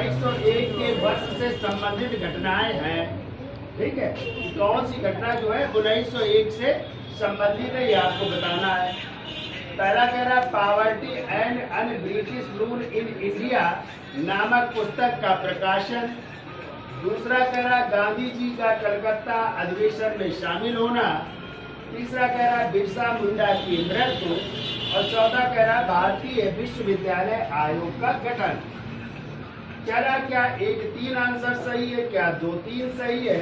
1901 के वर्ष से संबंधित घटनाएं हैं। ठीक है, कौन सी घटना जो है 1901 से संबंधित है ये आपको बताना है। पहला कह रहा है poverty and un British rule in India नामक पुस्तक का प्रकाशन। दूसरा कह रहा है गांधी जी का कलकत्ता अधिवेशन में शामिल होना। तीसरा कह रहा है बिरसा मुंडा की मृत्यु। और चौथा कह रहा है भारतीय विश्वविद्यालय आयोग का गठन। कह रहा क्या 1-3 आंसर सही है, क्या 2-3 सही है,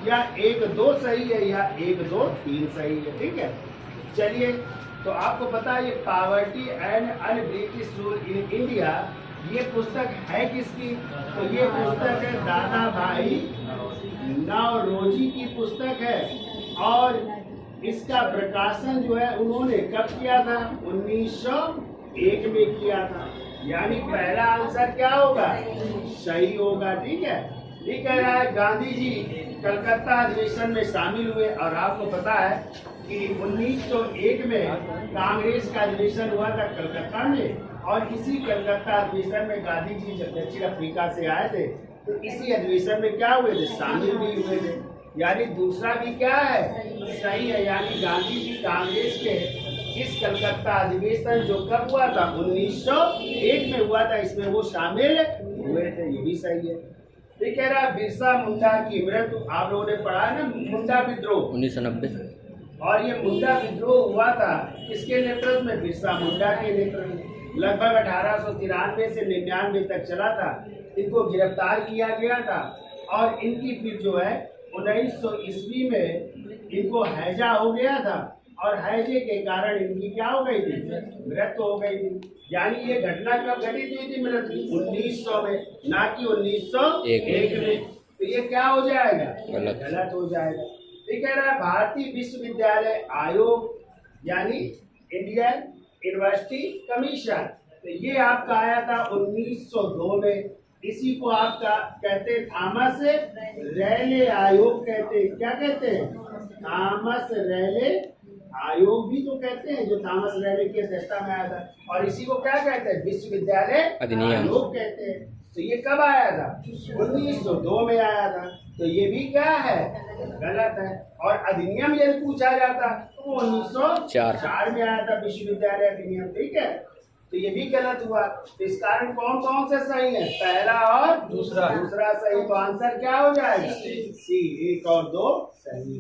या 1-2 सही है, या 1-2-3 सही है। ठीक है, चलिए तो आपको पता है ये poverty and un British rule in India ये पुस्तक है किसकी? तो ये पुस्तक है दादा भाई नौरोजी की पुस्तक है। और इसका प्रकाशन जो है उन्होंने कब किया था? 1901 में किया था। यानी पहला आंसर क्या होगा? सही होगा। ठीक है, ये कह रहा है गांधी जी कलकत्ता अधिवेशन में शामिल हुए। और आपको पता है कि 1901 में कांग्रेस का अधिवेशन हुआ था कलकत्ता में। और इसी कलकत्ता अधिवेशन में गांधी जी जब दक्षिण अफ्रीका से आए थे तो इसी अधिवेशन में क्या हुए थे? शामिल भी हुए थे। यानी दूसरा भी क्या है? सही है। यानी गांधी जी कांग्रेस के इस कलकत्ता अधिवेशन जो कब हुआ था? 1901 में हुआ था, इसमें वो शामिल हुए थे। ये भी सही है। ये कह रहा है बिरसा मुंडा की मृत्यु। आप लोगों ने पढ़ा है ना मुंडा विद्रोह 1990। और ये मुंडा विद्रोह हुआ था किसके नेतृत्व में? बिरसा मुंडा के नेतृत्व में। लगभग 1893 से 99 तक चला था। इनको गिरफ्तार किया गया था और इनकी फिर जो है 1900 ईस्वी में इनको हैजा हो गया था। और हैजे के कारण इनकी क्या हो गई थी? मृत्यु हो गई थी। यानी ये घटना कब घटित हुई थी? मृत्यु 1900 में, ना कि 1901 में। तो ये क्या हो जाएगा? गलत हो जाएगा। ये कह रहा है भारतीय विश्वविद्यालय आयोग यानी इंडियन यूनिवर्सिटी कमीशन। तो ये आपका आया था 1902 में। इसी को आपका कहते हैं थॉमस रैले आयोग कहते हैं। क्या कहते हैं? थॉमस रैले आयोग भी तो कहते हैं, जो थॉमस रैले की अध्यक्षता में आया था। और इसी को क्या कहते हैं? विश्वविद्यालय आयोग कहते हैं। तो ये कब आया था? 1902 में आया था। तो ये भी क्या है? गलत है। और अधिनियम यदि पूछा जाता तो 1904 में आया था विश्वविद्यालय अधिनियम। ठीक है, तो ये भी गलत हुआ। तो इस कारण कौन कौन से सही है? पहला और दूसरा सही। तो आंसर क्या हो जाएगा? सी। 1 और 2 सही।